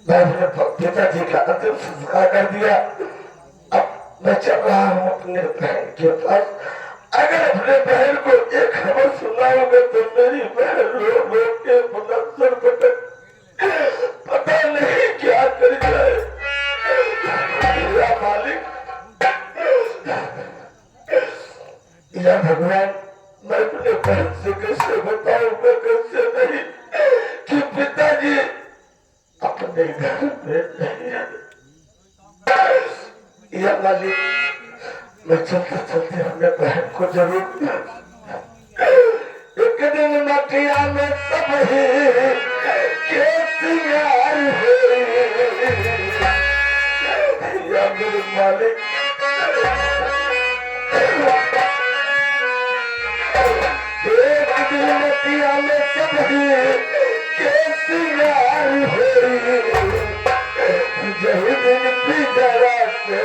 मैंने पिताजी का अंतिम संस्कार कर दिया। अब मैं चल रहा हूँ अपने बहन के पास। अगर अपने बहन को एक खबर सुनाओगे तो मेरी बहन रो रो के बुलंदर पटक पता नहीं क्या कर जाए। या मालिक, या भगवान, मैं अपने बहन से कैसे बताऊंगा, कैसे नहीं कि पिताजी अपने घर में नहीं है। या मालिक, मैं चलते चलते अपने बहन को जरूर एक दिन मटिया में सब ही केसियार हुई। या मेरे मालिक, एक दिन मटिया में सब ही केसियार हुई। जही दिन पिजरा से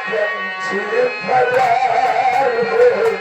पंछी फरार हुई।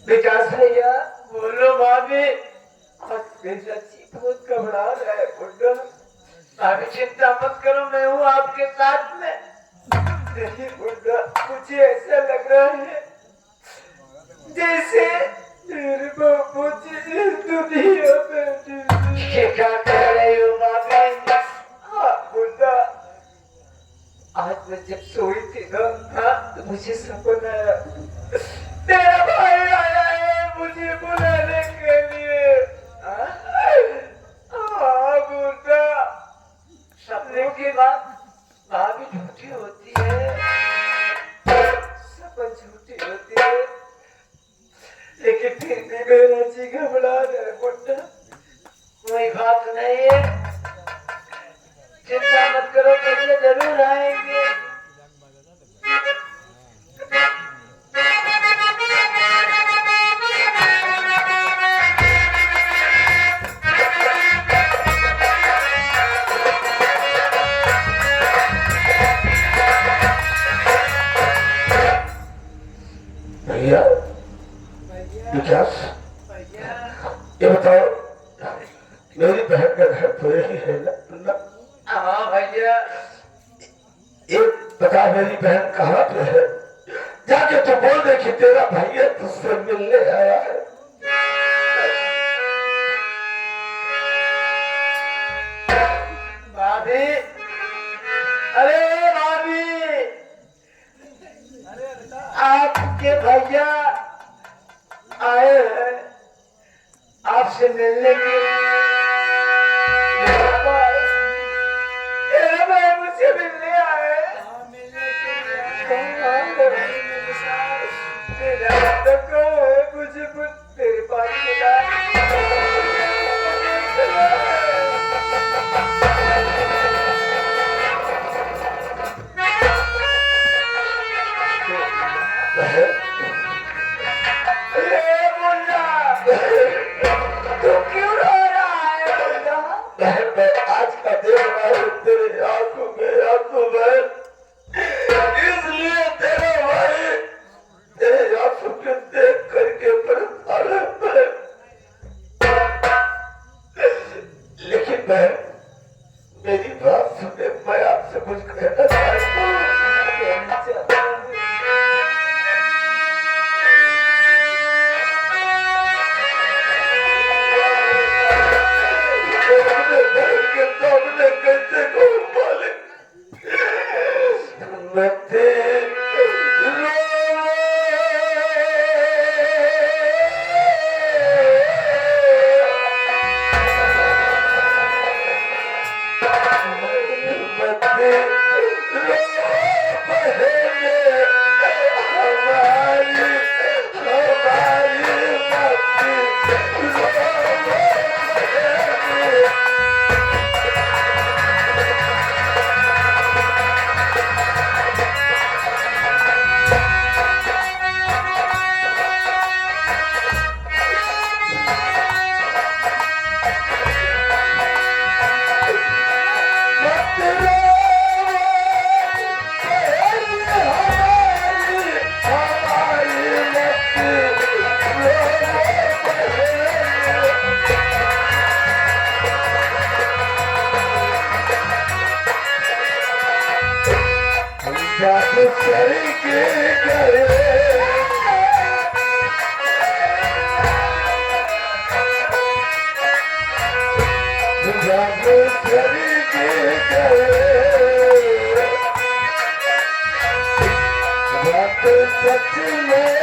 विकास भैया, बोलो भाभी। बहुत घबरा रहा है बुड्ढा। भाभी चिंता मत करो, मैं हूँ आपके साथ में। देखिए बुड्ढा, मुझे ऐसा लग रहा है जैसे मेरे बाबू जी दुनिया में। क्या कह रही हो भाभी? हाँ बुड्ढा, आज मैं जब सोई थी ना, तो मुझे सपना आया, तेरा भाई आया है मुझे बुलाने के लिए। बुड्ढा, सपने की बात भाभी झूठी होती है, सपन झूठी होती है, लेकिन फिर भी मेरा जी घबरा रहा है बुड्ढा। कोई बात नहीं है, चिंता मत करो, कल जरूर आएंगे। भैया, विकास, ये बताओ, मेरी बहन का घर तो यही है ना? हाँ भैया। ये बता, मेरी बहन कहाँ पे है? जाके तो बोल दे कि तेरा भैया तुझसे मिलने आया है। भाभी, अरे भाभी, आपके भैया आए हैं आपसे मिलने के लिए। मुझसे मिलने आए, मुझे तेरे पास मिला। तू क्यों रो रहा है मुन्ना? मैं आज का देख रहा हूँ तेरे आंखों में आंसू बहे, इसलिए तेरा भाई तेरे आंसू को देख करके परेशान है। लेकिन मैं, मेरी बात सुने, मैं आपसे कुछ कहना चाहता हूँ। मते सच में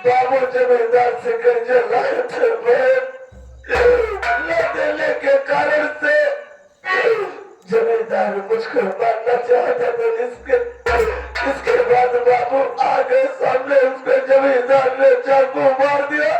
बाबू जमींदार से कर्जा लाए थे लेने के कारण से जमींदार मुझको मारना चाहता था। इसके बाद बाबू आ गए सामने, उसको जमींदार ने चाकू मार दिया।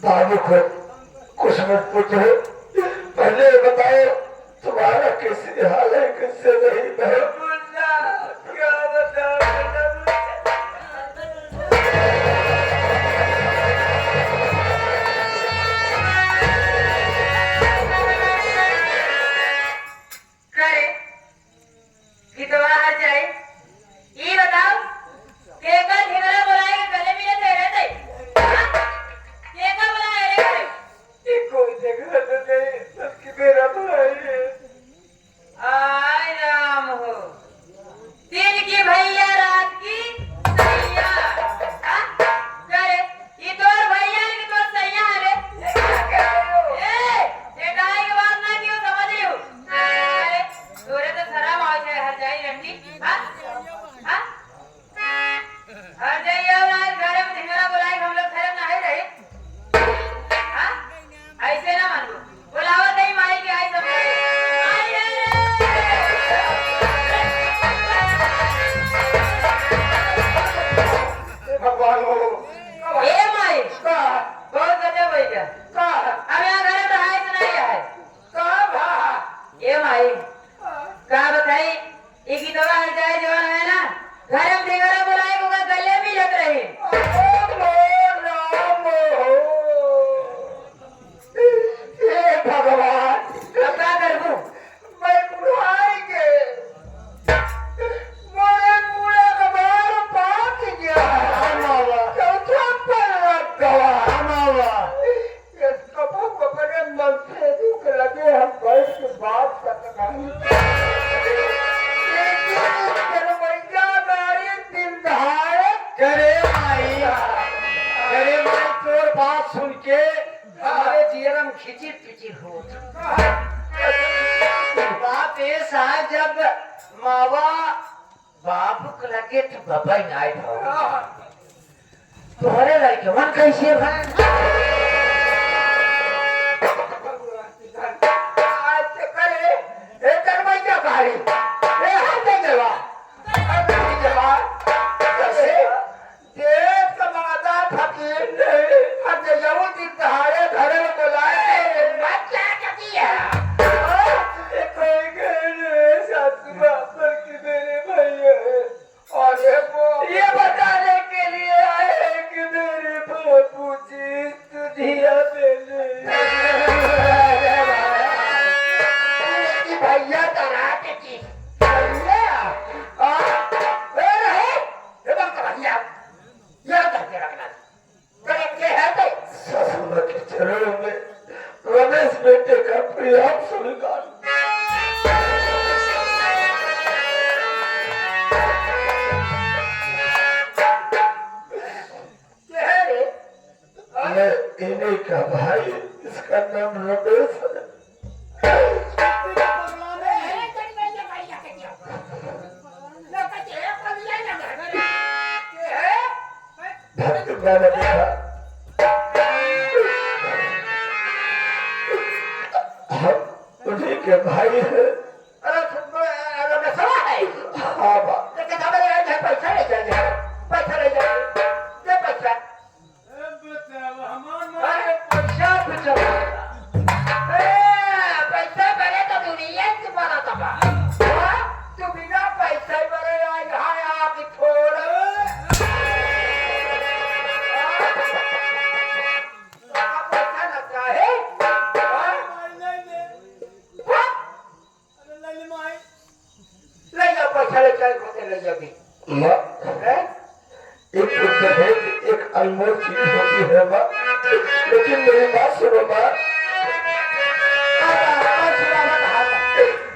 बाबू को कुछ मत पूछो, पहले बताओ तुम्हारा कैसे हाल है, किससे नहीं है? क्या बताओ? ये बताओ केकर ठिकाना बोलाएंगे गले मिले थे रहते केकर बोलाए रे करे कोई जगह तो नहीं, सबकी मेरा भाई है। आय राम हो दिन की भैया रात की सैया करे ये तोर भैया की तोर सैया रे ए ये गाय की बात ना क्यों समझ लियो अरे तोरे तो शर्म आ जाए हर जाई रंडी हां हर जाइए और आज घर में ठिकाना बुलाए हम लोग घर में नहीं रहे हां ऐसे ना मानो बुलावा नहीं माई के आई सब आई रे भगवान हो ए माई बहुत गजब हो गया अब यहाँ घर में रहा है नहीं है का भा ए माई का बताई ये की दवा हर जाए जवान है ना घर में ढेगरा बुलाए को गले भी लग रहे भगवान अब क्या करूं मैं बुढ़ाएंगे मोरे पूरे कबार पाक गया हमारा चौथा पर लग गया हमारा ये कबू बकरे मन से दुख लगे हम बैठ के बात करना बात सुन के हमारे जीवन खिचिर पिचिर हो बात ऐसा जब मावा बाप को लगे तो बाबा ही नाई भाव तुम्हारे लड़के मन कैसे भाई रमेश बेटे का प्रयास स्वीकार मैं इन्हीं का भाई इसका नाम रमेश है भक्त बाबा देखा उन्हीं के भाई है हाँ बा पैसा ले जाए पैसा ले जाए पैसा पैसा बने तो दुनिया से बना था तू बिना पैसा बने यहाँ आके छोड़ पैसा लगता है ले जाओ पैसा ले जाए ले जाओ एक दहेज एक अनमोल चीज होती है माँ लेकिन मेरी बात सुनो माँ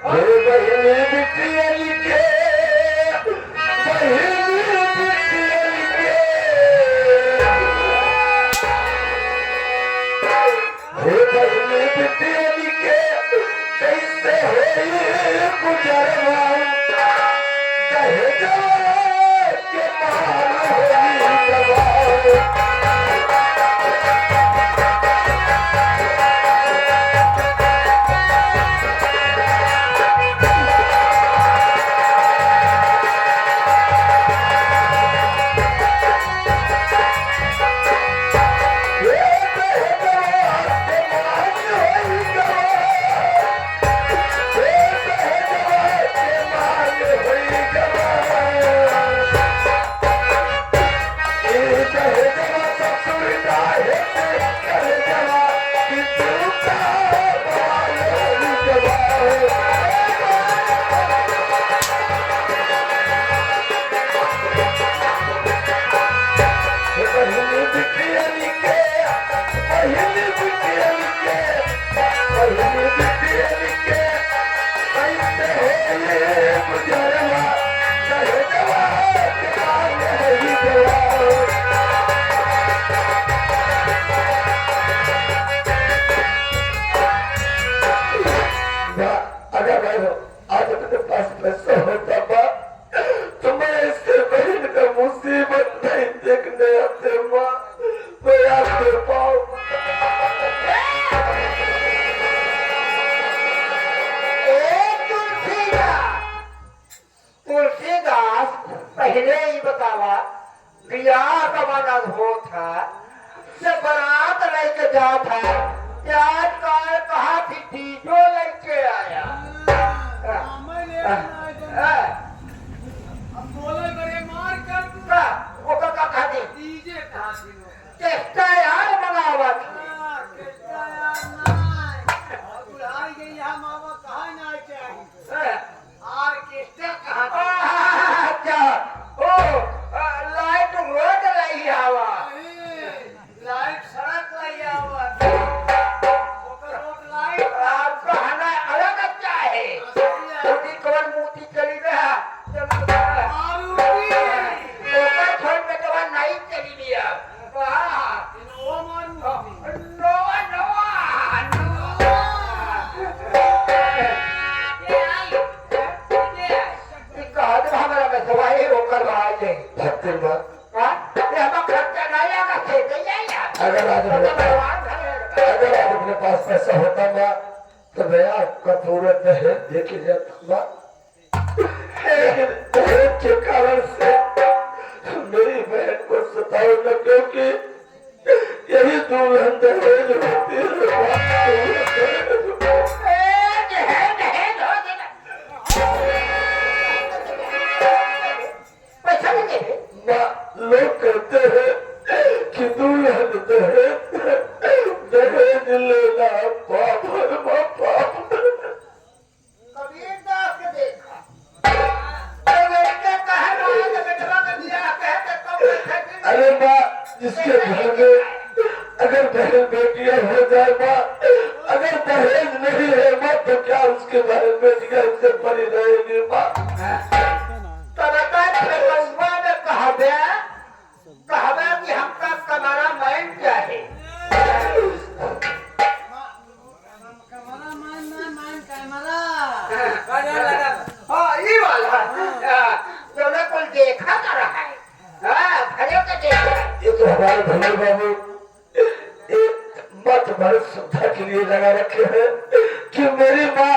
बहनी बिटियाली के बहनी बिटियाली के कैसे है गुजरवा दहेज के माल होली दवा आज अपने पास पैसा होता बा तो मैं इससे बहन का मुसीबत नहीं देखने आते माँ मैं आपके पाऊँ तुलसीदास पहले ही बतावा ब्याह का माना हो था से बारात लेके जा था प्याज का कहा थी जो लेके आया के भक्ति माँ ये हम खर्चा नहीं आगा से नहीं यार अगर आज अपने पास पैसा होता माँ तो मैं आपका पूरा दहेज दे के जाता माँ, लेकिन दहेज के कारण से मेरी बहन को सताओ न, क्योंकि यही दुल्हन दहेज होती है। लोग कहते हैं कि दुल्हन दहेज दहेज लेना पाप है माँ, पाप। कबीरदास के देखा अरे माँ, जिसके घर में अगर बहन बेटियां हो जाए माँ, अगर दहेज नहीं है माँ तो क्या उसके बहन बेटियां उससे बड़ी रहेगी माँ। कहा कि हमका कमाना मैन क्या है हाँ ये वाला दोनों को देखा कर रहा है खड़े होकर देख रहा है। ये तो हमारे भैया बाबू माँ तुम्हारी सुविधा के लिए लगा रखे हैं कि मेरी माँ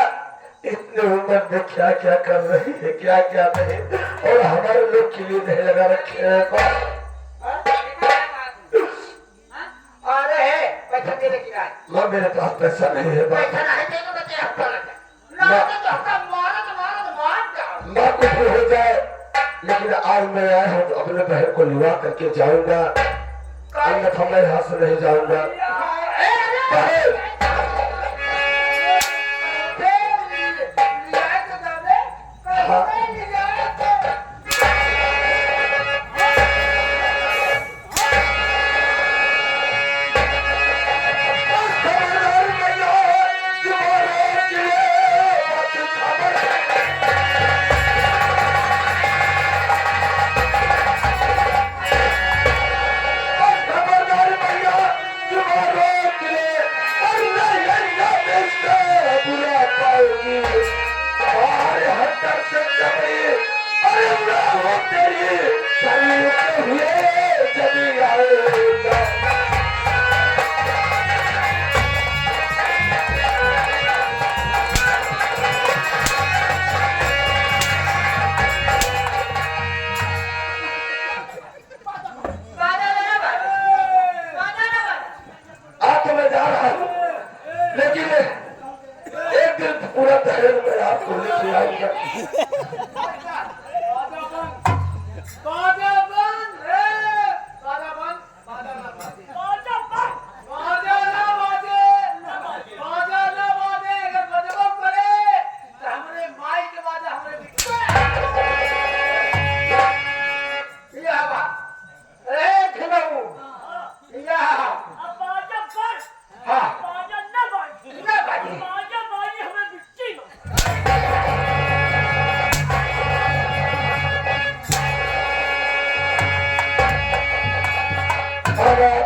इतने उम्र में क्या क्या कर रही है, क्या क्या नहीं, और हमारे लोग के लिए नहीं लगा रखे हैं माँ। अरे है पैसा देने की राय माँ मेरे पास पैसा नहीं है माँ। पैसा नहीं देगा तो तेरा हफ्ता लग जाए ना तो हफ्ता मार जाओ माँ कुछ भी हो जाए, लेकिन आज मैं आया हूँ तो अपने बहन को निभा करके जाऊंगा, अन्यथा मैं यहाँ से नहीं जाऊंगा। लेकिन एक दिन पूरा दहेज में आपको लेके आऊंगा।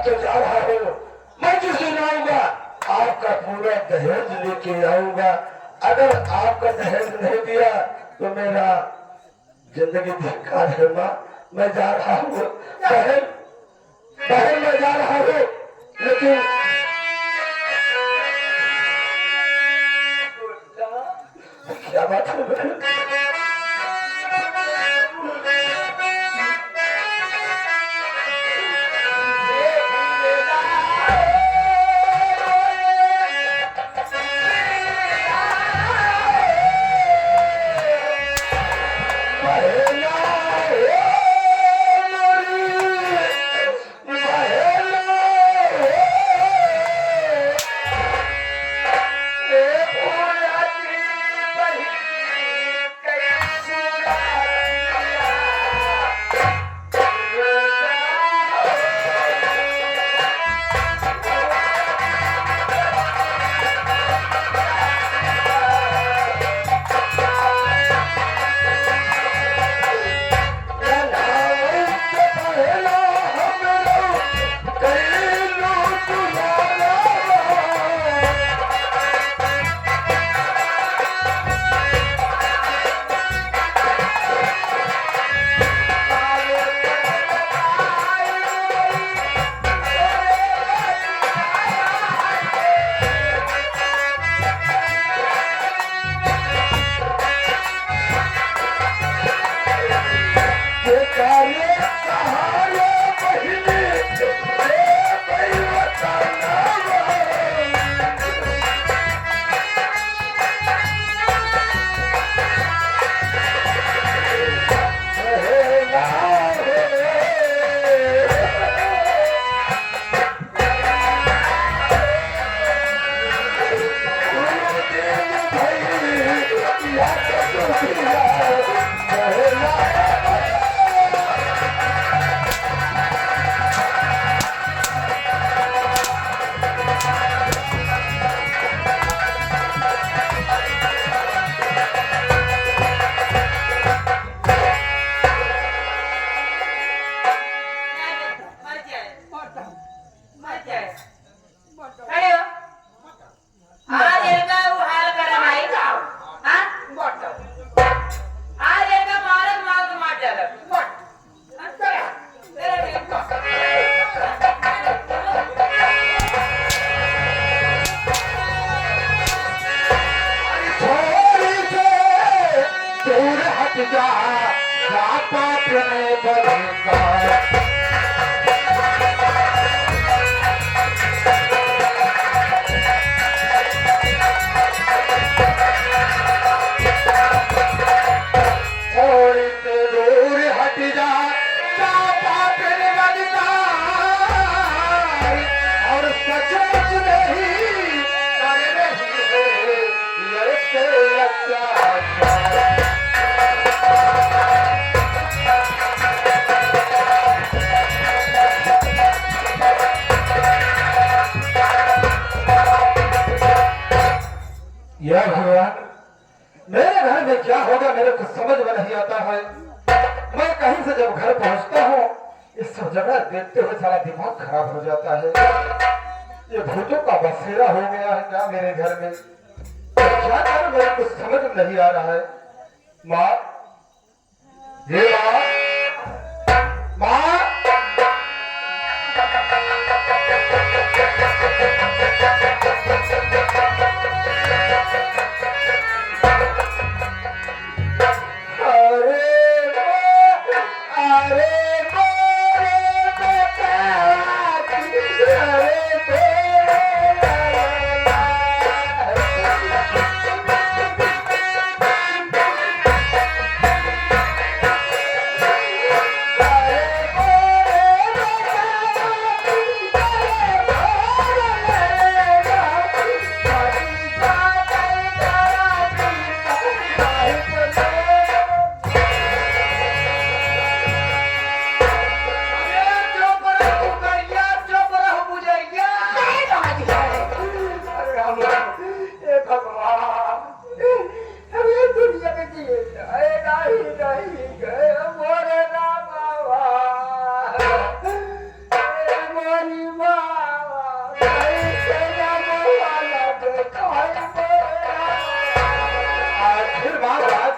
तो जा रहा हूँ, मैं जिस दिन आऊंगा आपका पूरा दहेज लेके आऊंगा। अगर आपका दहेज नहीं दिया तो मेरा जिंदगी बेकार है माँ। मैं जा रहा हूँ बहन, बहन मैं जा रहा हूँ, लेकिन क्या बात है बहन? जा जाता अपने बनेगा यह भगवान मेरे घर में क्या होगा मेरे को समझ में नहीं आता है। मैं कहीं से जब घर पहुंचता हूँ इस सब जगह देखते हुए सारा दिमाग खराब हो जाता है। ये भूतों का बसेरा हो गया है क्या मेरे घर में? क्या करूं मेरे को समझ में नहीं आ रहा है। माँ, ये माँ, माँ,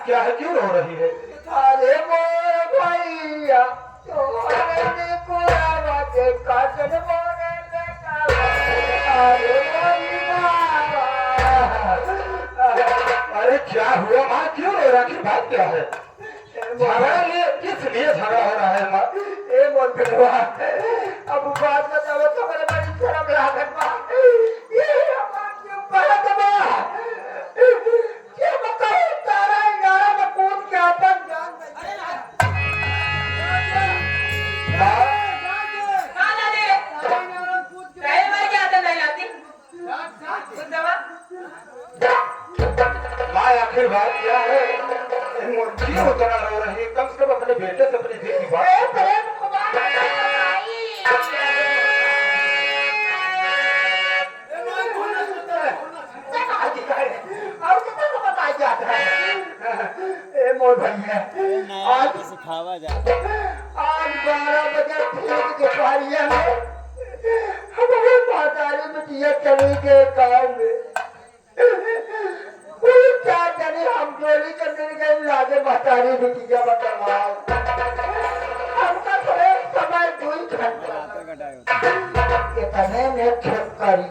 क्या है क्यों रो रही है? अरे मोर भैया तोरे को आवाज़ काटन मोरे बेटा अरे मोरी बाबा। अरे क्या हुआ माँ, क्यों रो रही? बात क्या है? झगड़ा किस लिए झगड़ा हो रहा है माँ? ए मोर बेटवा अब बात बताओ तो मेरे बड़ी शर्म लागत बा। ये हमार क्यों बात बा? क्या बताओ तारा इनारा में कूद के अपन जान आखिर बात क्या है? क्यों उतना रो रही है? कम से कम अपने बेटे से अपने दिल की बात मोर भैया आज सिखावा जा आज 12 बजे ठीक दोपहरिया में हमारे मातारी बिटिया चली गए गाँव में। क्या जाने हम डोली करने गए लागे मातारी बिटिया बताओ हमका थोड़े समय 2 घंटा कितने में ठीक करी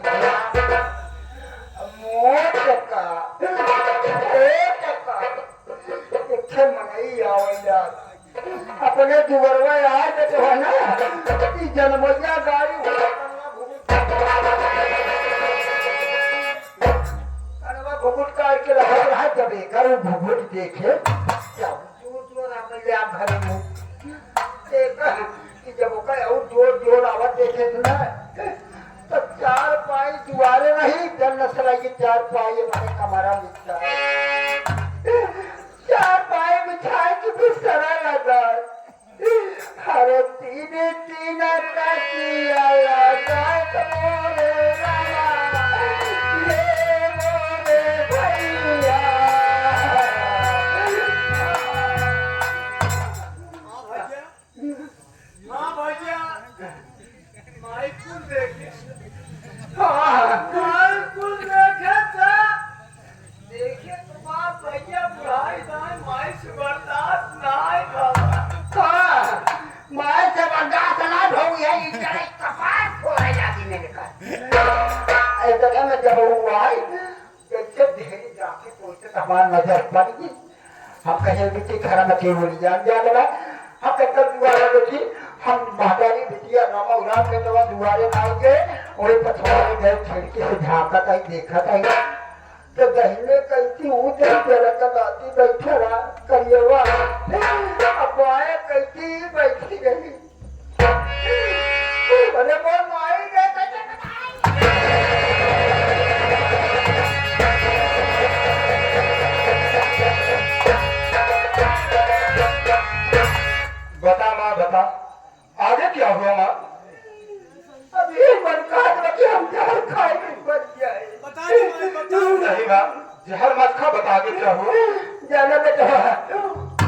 मोट का मनई आवैया अपने दुबरवा आज तो है ना कि जनमैया गाड़ी घुघुट काट के रखा रहा जब एक घुघुट देखे घर में कि जब और जोर जोर आवाज देखे ना तो 4 पाई दुआरे नहीं जन नसला ये 4 पाई मैंने कमरा लिखता 4 पाए बिछाए कि बिस्तरा लगा। अरे 3 तकिया लगा मोरे रामा ये मोरे भैया। हाँ भैया माइक बेटी खाना में क्यों बोली जान लगा हम कल दुआरे बेटी हम महादारी बिटिया रामा उराम के तो दुआरे आएंगे और पछवाड़े गए खिड़की से झांका था देखा था तो दहीने कैसी ऊँचे चलता लाती बैठा रहा करिएवा अब आए कैसी बैठी रही अरे वो माई ने बता माँ बता आगे क्या हुआ माँ? अब ये मन काट लगे हम जहर खाए बच जाए नहीं माँ जहर मत खा बता आगे क्या हुआ? जाना बेटा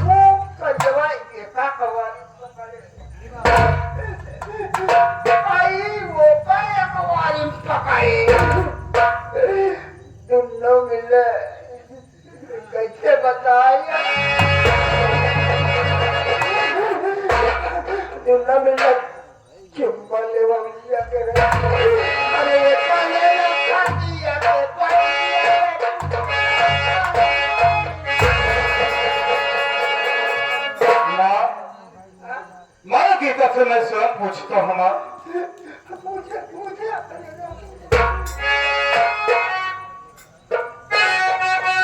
वो कजवा एका कवारी आई वो पाया कवारी पकाए दोनों मिले कैसे बताया दोनों मिले चिंबल लेवलिया के अरे ये पाले रखा दिया के पाले माँ माँ गीता से मैं स्वयं पूछता हूँ माँ पूछे